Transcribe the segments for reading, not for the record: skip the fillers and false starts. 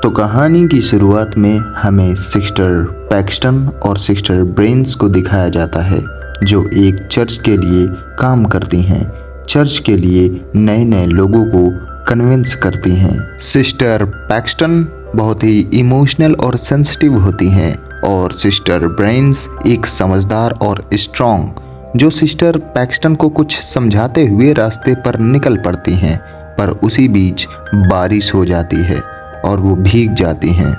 तो कहानी की शुरुआत में हमें सिस्टर पैक्सटन और सिस्टर ब्रेन्स को दिखाया जाता है जो एक चर्च के लिए काम करती हैं। चर्च के लिए नए नए लोगों को कन्विंस करती हैं। सिस्टर पैक्सटन बहुत ही इमोशनल और सेंसिटिव होती हैं और सिस्टर ब्रेन्स एक समझदार और स्ट्रॉन्ग जो सिस्टर पैक्सटन को कुछ समझाते हुए रास्ते पर निकल पड़ती हैं। पर उसी बीच बारिश हो जाती है और वो भीग जाती हैं,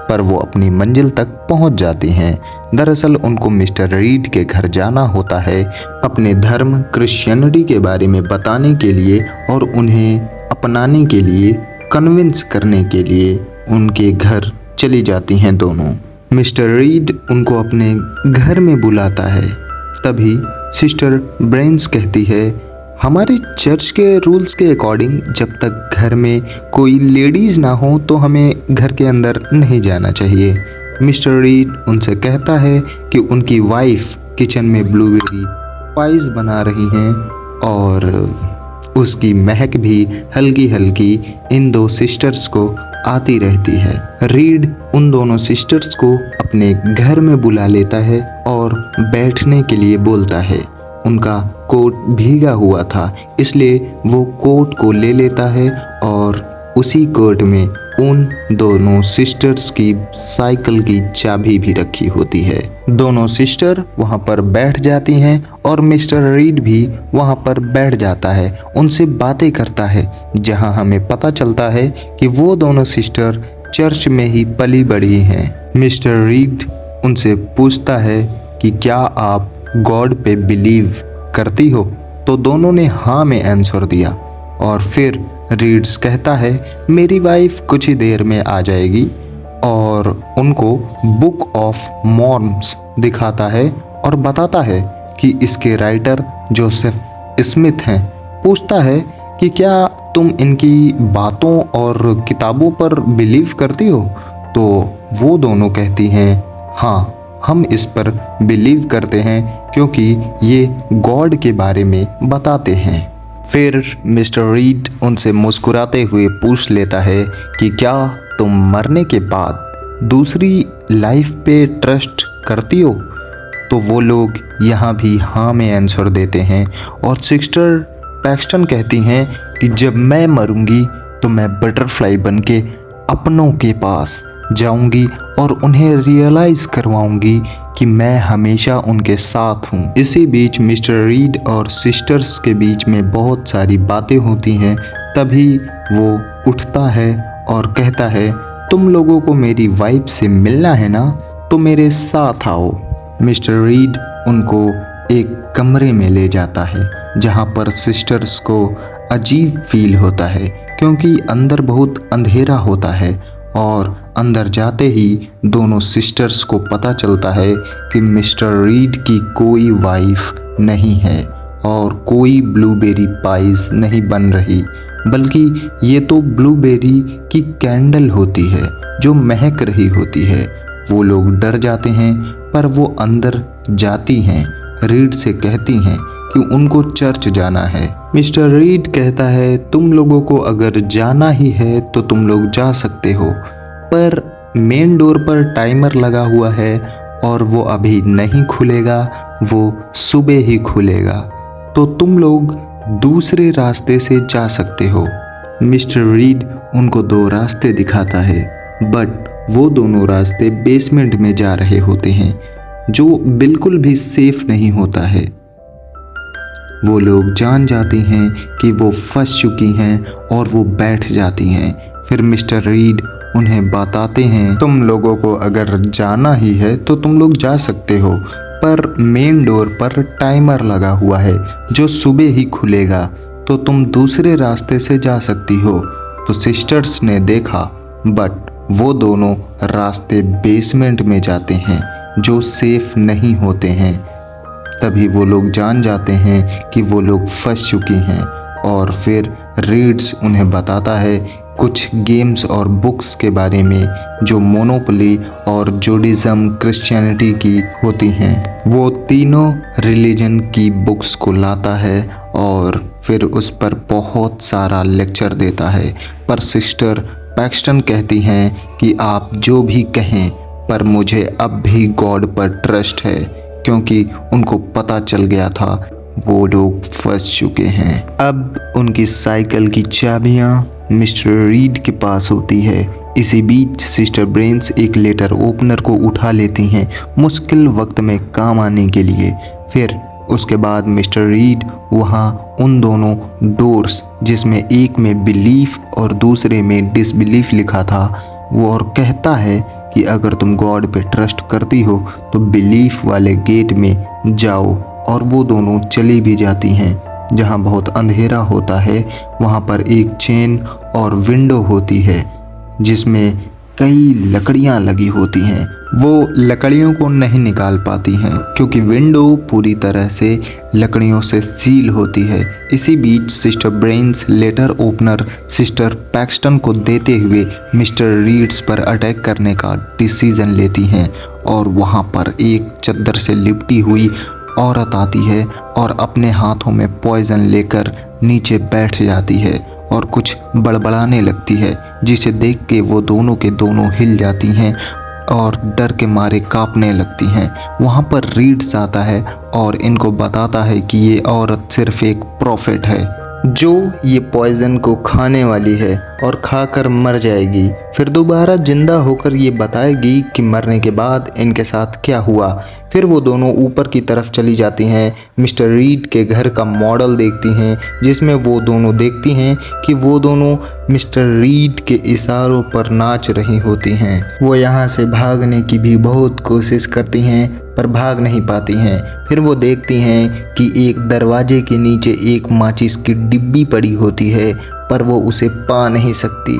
पर वो अपनी मंजिल तक पहुंच जाती हैं। दरअसल उनको मिस्टर रीड के घर जाना होता है अपने धर्म क्रिश्चियनिटी के बारे में बताने के लिए और उन्हें अपनाने के लिए कन्विंस करने के लिए उनके घर चली जाती हैं दोनों। मिस्टर रीड उनको अपने घर में बुलाता है। तभी सिस्टर ब्रेन्स कहती है, हमारे चर्च के रूल्स के अकॉर्डिंग जब तक घर में कोई लेडीज़ ना हो तो हमें घर के अंदर नहीं जाना चाहिए। मिस्टर रीड उनसे कहता है कि उनकी वाइफ किचन में ब्लूबेरी पाइज बना रही हैं और उसकी महक भी हल्की हल्की इन दो सिस्टर्स को आती रहती है। रीड उन दोनों सिस्टर्स को अपने घर में बुला लेता है और बैठने के लिए बोलता है। उनका कोट भीगा हुआ था इसलिए वो कोट को ले लेता है और उसी कोट में उन दोनों सिस्टर्स की साइकिल की चाबी भी रखी होती है। दोनों सिस्टर वहाँ पर बैठ जाती हैं और मिस्टर रीड भी वहाँ पर बैठ जाता है, उनसे बातें करता है, जहाँ हमें पता चलता है कि वो दोनों सिस्टर चर्च में ही पली बढ़ी हैं। मिस्टर रीड उनसे पूछता है कि क्या आप गॉड पे बिलीव करती हो, तो दोनों ने हाँ में आंसर दिया। और फिर रीड्स कहता है मेरी वाइफ कुछ ही देर में आ जाएगी और उनको बुक ऑफ मॉर्मन्स दिखाता है और बताता है कि इसके राइटर जोसेफ स्मिथ हैं। पूछता है कि क्या तुम इनकी बातों और किताबों पर बिलीव करती हो, तो वो दोनों कहती हैं हाँ हम इस पर बिलीव करते हैं क्योंकि ये गॉड के बारे में बताते हैं। फिर मिस्टर रीड उनसे मुस्कुराते हुए पूछ लेता है कि क्या तुम मरने के बाद दूसरी लाइफ पे ट्रस्ट करती हो, तो वो लोग यहाँ भी हाँ में आंसर देते हैं। और सिस्टर पैक्सटन कहती हैं कि जब मैं मरूंगी तो मैं बटरफ्लाई बनके अपनों के पास जाऊंगी और उन्हें रियलाइज करवाऊंगी कि मैं हमेशा उनके साथ हूँ। इसी बीच मिस्टर रीड और सिस्टर्स के बीच में बहुत सारी बातें होती हैं। तभी वो उठता है और कहता है तुम लोगों को मेरी वाइफ से मिलना है ना, तो मेरे साथ आओ। मिस्टर रीड उनको एक कमरे में ले जाता है जहाँ पर सिस्टर्स को अजीब फील होता है क्योंकि अंदर बहुत अंधेरा होता है और अंदर जाते ही दोनों सिस्टर्स को पता चलता है कि मिस्टर रीड की कोई वाइफ नहीं है और कोई ब्लूबेरी पाइज नहीं बन रही, बल्कि ये तो ब्लूबेरी की कैंडल होती है जो महक रही होती है। वो लोग डर जाते हैं पर वो अंदर जाती हैं। रीड से कहती हैं कि उनको चर्च जाना है। मिस्टर रीड कहता है तुम लोगों को अगर जाना ही है तो तुम लोग जा सकते हो, पर मेन डोर पर टाइमर लगा हुआ है और वो अभी नहीं खुलेगा, वो सुबह ही खुलेगा, तो तुम लोग दूसरे रास्ते से जा सकते हो। मिस्टर रीड उनको दो रास्ते दिखाता है बट वो दोनों रास्ते बेसमेंट में जा रहे होते हैं जो बिल्कुल भी सेफ नहीं होता है। वो लोग जान जाती हैं कि वो फंस चुकी हैं और वो बैठ जाती हैं। फिर मिस्टर रीड उन्हें बताते हैं तुम लोगों को अगर जाना ही है तो तुम लोग जा सकते हो, पर मेन डोर पर टाइमर लगा हुआ है जो सुबह ही खुलेगा, तो तुम दूसरे रास्ते से जा सकती हो। तो सिस्टर्स ने देखा बट वो दोनों रास्ते बेसमेंट में जाते हैं जो सेफ नहीं होते हैं। तभी वो लोग जान जाते हैं कि वो लोग फंस चुकी हैं और फिर रीड्स उन्हें बताता है कुछ गेम्स और बुक्स के बारे में जो मोनोपोली और जूडाइज्म क्रिश्चियनिटी की होती हैं। वो तीनों रिलीजन की बुक्स को लाता है और फिर उस पर बहुत सारा लेक्चर देता है, पर सिस्टर पैक्सटन कहती हैं कि आप जो भी कहें, पर मुझे अब भी गॉड पर ट्रस्ट है, क्योंकि उनको पता चल गया था वो लोग फंस चुके हैं। अब उनकी साइकिल की चाबियां मिस्टर रीड के पास होती है। इसी बीच सिस्टर ब्रेन्स एक लेटर ओपनर को उठा लेती हैं मुश्किल वक्त में काम आने के लिए। फिर उसके बाद मिस्टर रीड वहाँ उन दोनों डोर्स, जिसमें एक में बिलीफ और दूसरे में डिसबिलीफ लिखा था, वो और कहता है कि अगर तुम गॉड पे ट्रस्ट करती हो तो बिलीफ वाले गेट में जाओ। और वो दोनों चली भी जाती हैं। जहाँ बहुत अंधेरा होता है वहाँ पर एक चेन और विंडो होती है जिसमें कई लकड़ियाँ लगी होती हैं। वो लकड़ियों को नहीं निकाल पाती हैं क्योंकि विंडो पूरी तरह से लकड़ियों से सील होती है। इसी बीच सिस्टर ब्रेन्स लेटर ओपनर सिस्टर पैक्सटन को देते हुए मिस्टर रीड्स पर अटैक करने का डिसीजन लेती हैं और वहाँ पर एक चद्दर से लिपटी हुई औरत आती है और अपने हाथों में पॉइजन लेकर नीचे बैठ जाती है और कुछ बड़बड़ाने लगती है, जिसे देख के वो दोनों के दोनों हिल जाती हैं और डर के मारे कांपने लगती हैं। वहाँ पर रीड्स आता है और इनको बताता है कि ये औरत सिर्फ एक प्रॉफिट है जो ये पॉइजन को खाने वाली है और खाकर मर जाएगी, फिर दोबारा जिंदा होकर ये बताएगी कि मरने के बाद इनके साथ क्या हुआ। फिर वो दोनों ऊपर की तरफ चली जाती हैं। मिस्टर रीड के घर का मॉडल देखती हैं जिसमें वो दोनों देखती हैं कि वो दोनों मिस्टर रीड के इशारों पर नाच रही होती हैं। वो यहाँ से भागने की भी बहुत कोशिश करती हैं पर भाग नहीं पाती हैं। फिर वो देखती हैं कि एक दरवाजे के नीचे एक माचिस की डिब्बी पड़ी होती है पर वो उसे पा नहीं सकती।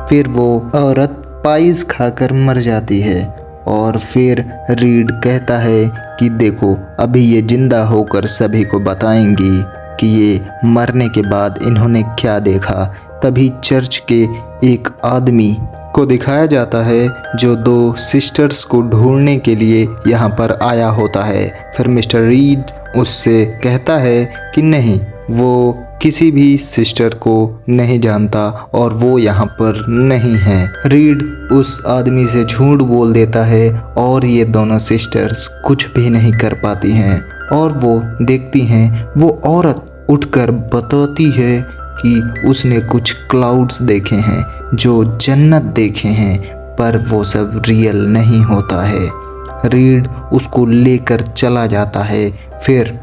फिर वो औरत पाइस खाकर मर जाती है और फिर रीड कहता है कि देखो अभी ये जिंदा होकर सभी को बताएंगी कि ये मरने के बाद इन्होंने क्या देखा। तभी चर्च के एक आदमी को दिखाया जाता है जो दो सिस्टर्स को ढूंढने के लिए यहाँ पर आया होता है। फिर मिस्टर रीड उससे कहता है कि नहीं, वो किसी भी सिस्टर को नहीं जानता और वो यहाँ पर नहीं है। रीड उस आदमी से झूठ बोल देता है और ये दोनों सिस्टर्स कुछ भी नहीं कर पाती हैं और वो देखती हैं। वो औरत उठकर बताती है कि उसने कुछ क्लाउड्स देखे हैं जो जन्नत देखे हैं, पर वो सब रियल नहीं होता है। रीड उसको लेकर चला जाता है। फिर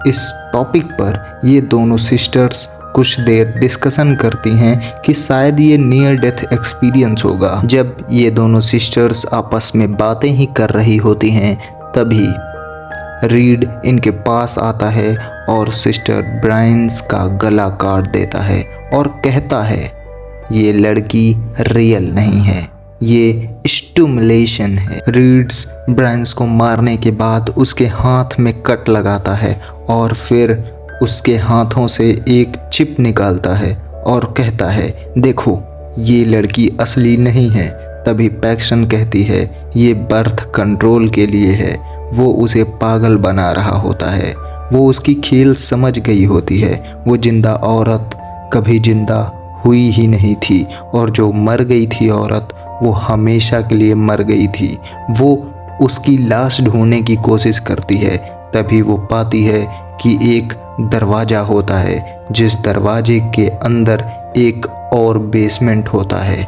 इस टॉपिक पर ये दोनों सिस्टर्स कुछ देर डिस्कशन करती हैं कि शायद ये नियर डेथ एक्सपीरियंस होगा। जब ये दोनों सिस्टर्स आपस में बातें ही कर रही होती हैं तभी रीड इनके पास आता है और सिस्टर ब्राइन्स का गला काट देता है और कहता है ये लड़की रियल नहीं है, ये स्टिमुलेशन है। रीड्स ब्राइन्स को मारने के बाद उसके हाथ में कट लगाता है और फिर उसके हाथों से एक चिप निकालता है और कहता है देखो ये लड़की असली नहीं है। तभी पैक्सटन कहती है ये बर्थ कंट्रोल के लिए है। वो उसे पागल बना रहा होता है। वो उसकी खेल समझ गई होती है। वो जिंदा औरत कभी जिंदा हुई ही नहीं थी और जो मर गई थी औरत वो हमेशा के लिए मर गई थी। वो उसकी लाश ढूंढने की कोशिश करती है। तभी वो पाती है कि एक दरवाज़ा होता है जिस दरवाजे के अंदर एक और बेसमेंट होता है।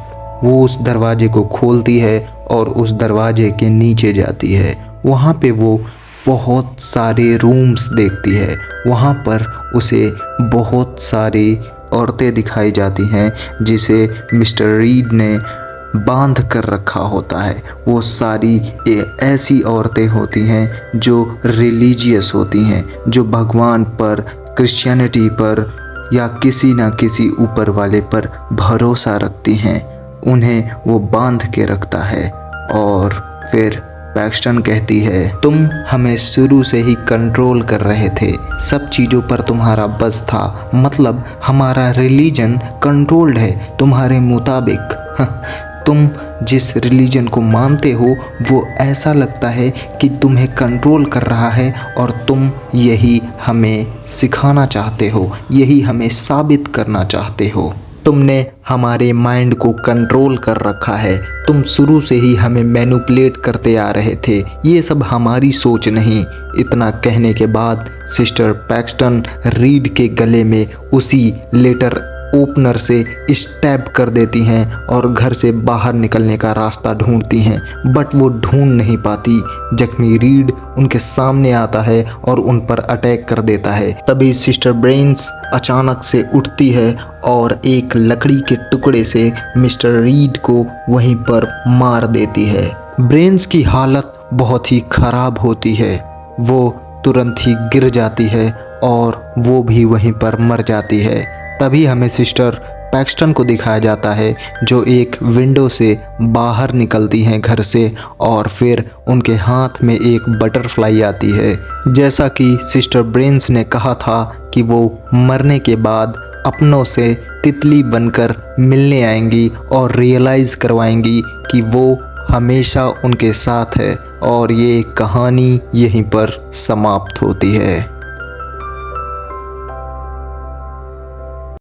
वो उस दरवाजे को खोलती है और उस दरवाजे के नीचे जाती है। वहाँ पे वो बहुत सारे रूम्स देखती है। वहाँ पर उसे बहुत सारी औरतें दिखाई जाती हैं जिसे मिस्टर रीड ने बांध कर रखा होता है। वो सारी ऐसी औरतें होती हैं जो रिलीजियस होती हैं, जो भगवान पर, क्रिश्चियनिटी पर या किसी ना किसी ऊपर वाले पर भरोसा रखती हैं। उन्हें वो बांध के रखता है और फिर पैक्सटन कहती है तुम हमें शुरू से ही कंट्रोल कर रहे थे, सब चीज़ों पर तुम्हारा बस था, मतलब हमारा रिलीजन कंट्रोल्ड है तुम्हारे मुताबिक। तुम जिस रिलीजन को मानते हो वो ऐसा लगता है कि तुम्हें कंट्रोल कर रहा है और तुम यही हमें सिखाना चाहते हो, यही हमें साबित करना चाहते हो। तुमने हमारे माइंड को कंट्रोल कर रखा है, तुम शुरू से ही हमें मैनिपुलेट करते आ रहे थे, ये सब हमारी सोच नहीं। इतना कहने के बाद सिस्टर पैक्सटन रीड के गले में उसी लेटर ओपनर से स्टैब कर देती हैं और घर से बाहर निकलने का रास्ता ढूंढती हैं, बट वो ढूंढ नहीं पाती। जख्मी रीड उनके सामने आता है और उन पर अटैक कर देता है। तभी सिस्टर ब्रेन्स अचानक से उठती है और एक लकड़ी के टुकड़े से मिस्टर रीड को वहीं पर मार देती है। ब्रेन्स की हालत बहुत ही खराब होती है, वो तुरंत ही गिर जाती है और वो भी वहीं पर मर जाती है। तभी हमें सिस्टर पैक्सटन को दिखाया जाता है जो एक विंडो से बाहर निकलती हैं घर से, और फिर उनके हाथ में एक बटरफ्लाई आती है। जैसा कि सिस्टर ब्रेन्स ने कहा था कि वो मरने के बाद अपनों से तितली बनकर मिलने आएंगी और रियलाइज़ करवाएंगी कि वो हमेशा उनके साथ है, और ये कहानी यहीं पर समाप्त होती है।